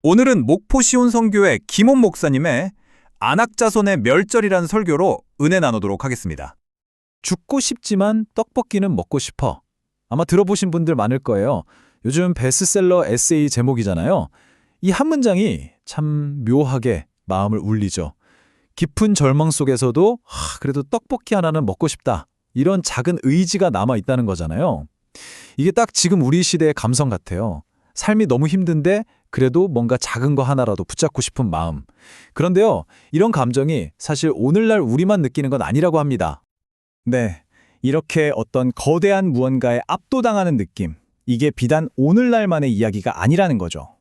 오늘은 목포 시온성교회 김원 목사님의 안악자손의 멸절이라는 설교로 은혜 나누도록 하겠습니다. 죽고 싶지만 떡볶이는 먹고 싶어. 아마 들어보신 분들 많을 거예요. 요즘 베스트셀러 에세이 제목이잖아요. 이 한 문장이 참 묘하게 마음을 울리죠. 깊은 절망 속에서도 그래도 떡볶이 하나는 먹고 싶다. 이런 작은 의지가 남아 있다는 거잖아요. 이게 딱 지금 우리 시대의 감성 같아요. 삶이 너무 힘든데 그래도 뭔가 작은 거 하나라도 붙잡고 싶은 마음. 그런데요, 이런 감정이 사실 오늘날 우리만 느끼는 건 아니라고 합니다. 네, 이렇게 어떤 거대한 무언가에 압도당하는 느낌. 이게 비단 오늘날만의 이야기가 아니라는 거죠.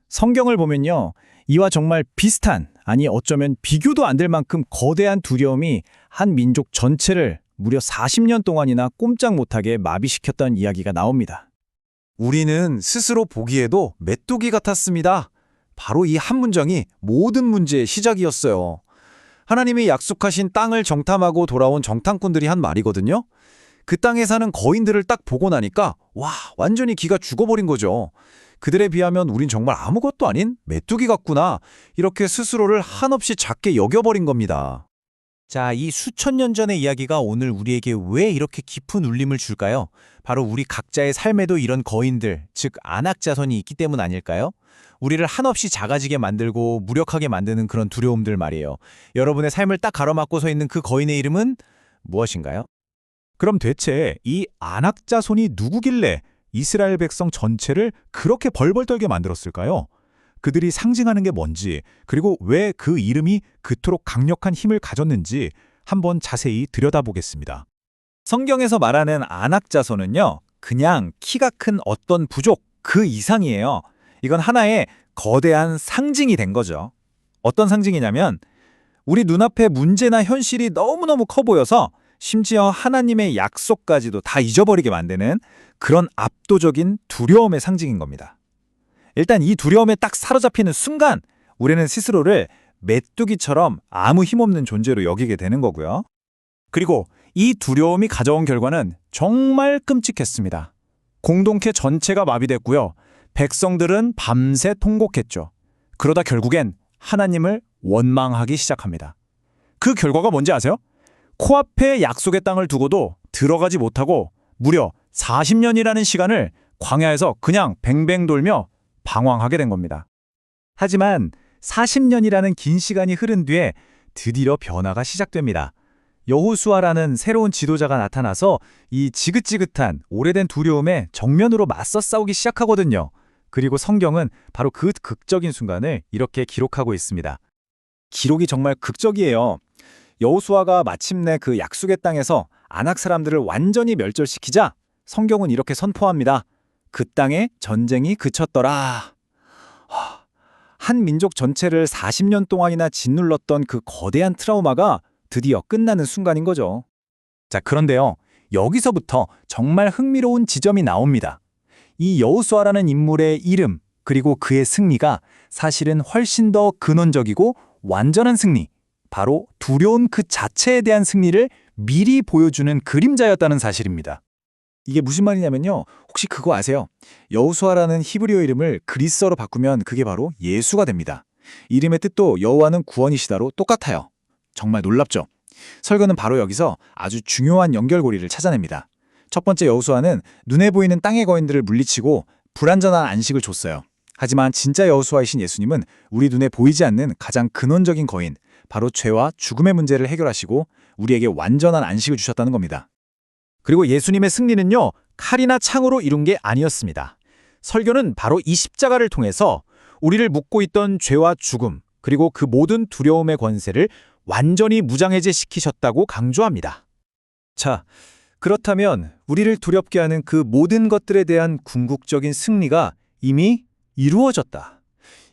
성경을 보면요, 이와 정말 비슷한, 아니 어쩌면 비교도 안 될 만큼 거대한 두려움이 한 민족 전체를 무려 40년 동안이나 꼼짝 못하게 마비시켰다는 이야기가 나옵니다. 우리는 스스로 보기에도 메뚜기 같았습니다. 바로 이 한 문장이 모든 문제의 시작이었어요. 하나님이 약속하신 땅을 정탐하고 돌아온 정탐꾼들이 한 말이거든요. 그 땅에 사는 거인들을 딱 보고 나니까 와, 완전히 기가 죽어버린 거죠. 그들에 비하면 우린 정말 아무것도 아닌 메뚜기 같구나. 이렇게 스스로를 한없이 작게 여겨버린 겁니다. 자, 이 수천 년 전의 이야기가 오늘 우리에게 왜 이렇게 깊은 울림을 줄까요? 바로 우리 각자의 삶에도 이런 거인들, 즉 안악자손이 있기 때문 아닐까요? 우리를 한없이 작아지게 만들고 무력하게 만드는 그런 두려움들 말이에요. 여러분의 삶을 딱 가로막고 서 있는 그 거인의 이름은 무엇인가요? 그럼 대체 이 안악자손이 누구길래 이스라엘 백성 전체를 그렇게 벌벌 떨게 만들었을까요? 그들이 상징하는 게 뭔지, 그리고 왜 그 이름이 그토록 강력한 힘을 가졌는지 한번 자세히 들여다보겠습니다. 성경에서 말하는 안악자손은요, 그냥 키가 큰 어떤 부족 그 이상이에요. 이건 하나의 거대한 상징이 된 거죠. 어떤 상징이냐면 우리 눈앞에 문제나 현실이 너무너무 커 보여서 심지어 하나님의 약속까지도 다 잊어버리게 만드는 그런 압도적인 두려움의 상징인 겁니다. 일단 이 두려움에 딱 사로잡히는 순간 우리는 스스로를 메뚜기처럼 아무 힘없는 존재로 여기게 되는 거고요. 그리고 이 두려움이 가져온 결과는 정말 끔찍했습니다. 공동체 전체가 마비됐고요. 백성들은 밤새 통곡했죠. 그러다 결국엔 하나님을 원망하기 시작합니다. 그 결과가 뭔지 아세요? 코앞에 약속의 땅을 두고도 들어가지 못하고 무려 40년이라는 시간을 광야에서 그냥 뱅뱅 돌며 방황하게 된 겁니다. 하지만 40년이라는 긴 시간이 흐른 뒤에 드디어 변화가 시작됩니다. 여호수아라는 새로운 지도자가 나타나서 이 지긋지긋한 오래된 두려움에 정면으로 맞서 싸우기 시작하거든요. 그리고 성경은 바로 그 극적인 순간을 이렇게 기록하고 있습니다. 기록이 정말 극적이에요. 여호수아가 마침내 그 약속의 땅에서 아낙 사람들을 완전히 멸절시키자 성경은 이렇게 선포합니다. 그 땅에 전쟁이 그쳤더라. 한 민족 전체를 40년 동안이나 짓눌렀던 그 거대한 트라우마가 드디어 끝나는 순간인 거죠. 자, 그런데요. 여기서부터 정말 흥미로운 지점이 나옵니다. 이 여호수아라는 인물의 이름 그리고 그의 승리가 사실은 훨씬 더 근원적이고 완전한 승리, 바로 두려움 그 자체에 대한 승리를 미리 보여주는 그림자였다는 사실입니다. 이게 무슨 말이냐면요. 혹시 그거 아세요? 여호수아라는 히브리어 이름을 그리스어로 바꾸면 그게 바로 예수가 됩니다. 이름의 뜻도 여호와는 구원이시다로 똑같아요. 정말 놀랍죠? 설교는 바로 여기서 아주 중요한 연결고리를 찾아냅니다. 첫 번째 여호수아는 눈에 보이는 땅의 거인들을 물리치고 불완전한 안식을 줬어요. 하지만 진짜 여호수아이신 예수님은 우리 눈에 보이지 않는 가장 근원적인 거인, 바로 죄와 죽음의 문제를 해결하시고 우리에게 완전한 안식을 주셨다는 겁니다. 그리고 예수님의 승리는요, 칼이나 창으로 이룬 게 아니었습니다. 설교는 바로 이 십자가를 통해서 우리를 묶고 있던 죄와 죽음, 그리고 그 모든 두려움의 권세를 완전히 무장해제시키셨다고 강조합니다. 자, 그렇다면 우리를 두렵게 하는 그 모든 것들에 대한 궁극적인 승리가 이미 이루어졌다.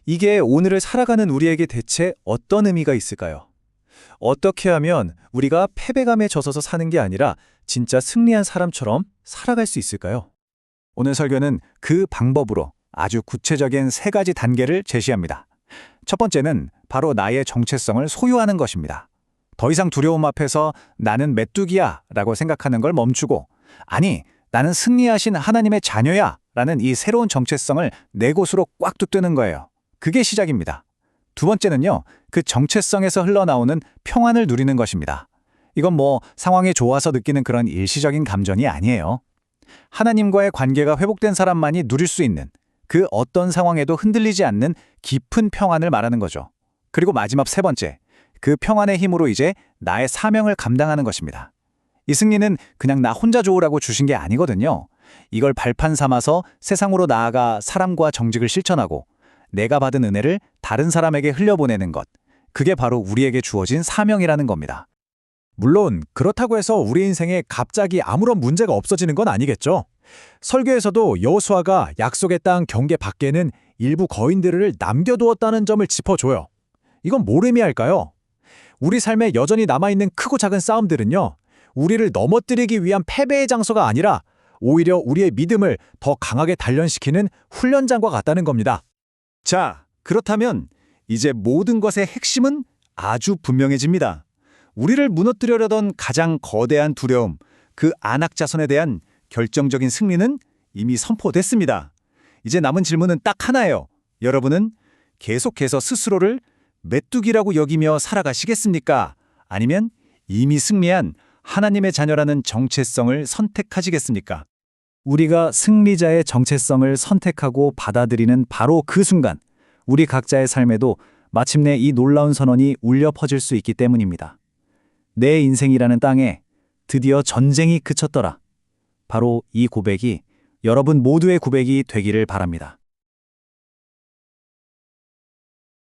이게 오늘을 살아가는 우리에게 대체 어떤 의미가 있을까요? 어떻게 하면 우리가 패배감에 젖어서 사는 게 아니라 진짜 승리한 사람처럼 살아갈 수 있을까요? 오늘 설교는 그 방법으로 아주 구체적인 3가지 단계를 제시합니다. 첫 번째는 바로 나의 정체성을 소유하는 것입니다. 더 이상 두려움 앞에서 나는 메뚜기야 라고 생각하는 걸 멈추고, 아니, 나는 승리하신 하나님의 자녀야 라는 이 새로운 정체성을 내 곳으로 꽉 뚫는 거예요. 그게 시작입니다. 두 번째는요, 그 정체성에서 흘러나오는 평안을 누리는 것입니다. 이건 상황이 좋아서 느끼는 그런 일시적인 감정이 아니에요. 하나님과의 관계가 회복된 사람만이 누릴 수 있는 그 어떤 상황에도 흔들리지 않는 깊은 평안을 말하는 거죠. 그리고 마지막 세 번째, 그 평안의 힘으로 이제 나의 사명을 감당하는 것입니다. 이 승리는 그냥 나 혼자 좋으라고 주신 게 아니거든요. 이걸 발판 삼아서 세상으로 나아가 사람과 정직을 실천하고 내가 받은 은혜를 다른 사람에게 흘려보내는 것. 그게 바로 우리에게 주어진 사명이라는 겁니다. 물론 그렇다고 해서 우리 인생에 갑자기 아무런 문제가 없어지는 건 아니겠죠. 설교에서도 여호수아가 약속의 땅 경계 밖에는 일부 거인들을 남겨두었다는 점을 짚어줘요. 이건 뭘 의미할까요? 우리 삶에 여전히 남아있는 크고 작은 싸움들은요, 우리를 넘어뜨리기 위한 패배의 장소가 아니라 오히려 우리의 믿음을 더 강하게 단련시키는 훈련장과 같다는 겁니다. 자, 그렇다면 이제 모든 것의 핵심은 아주 분명해집니다. 우리를 무너뜨리려던 가장 거대한 두려움, 그 안악자손에 대한 결정적인 승리는 이미 선포됐습니다. 이제 남은 질문은 딱 하나예요. 여러분은 계속해서 스스로를 메뚜기라고 여기며 살아가시겠습니까? 아니면 이미 승리한 하나님의 자녀라는 정체성을 선택하시겠습니까? 우리가 승리자의 정체성을 선택하고 받아들이는 바로 그 순간, 우리 각자의 삶에도 마침내 이 놀라운 선언이 울려 퍼질 수 있기 때문입니다. 내 인생이라는 땅에 드디어 전쟁이 그쳤더라. 바로 이 고백이 여러분 모두의 고백이 되기를 바랍니다.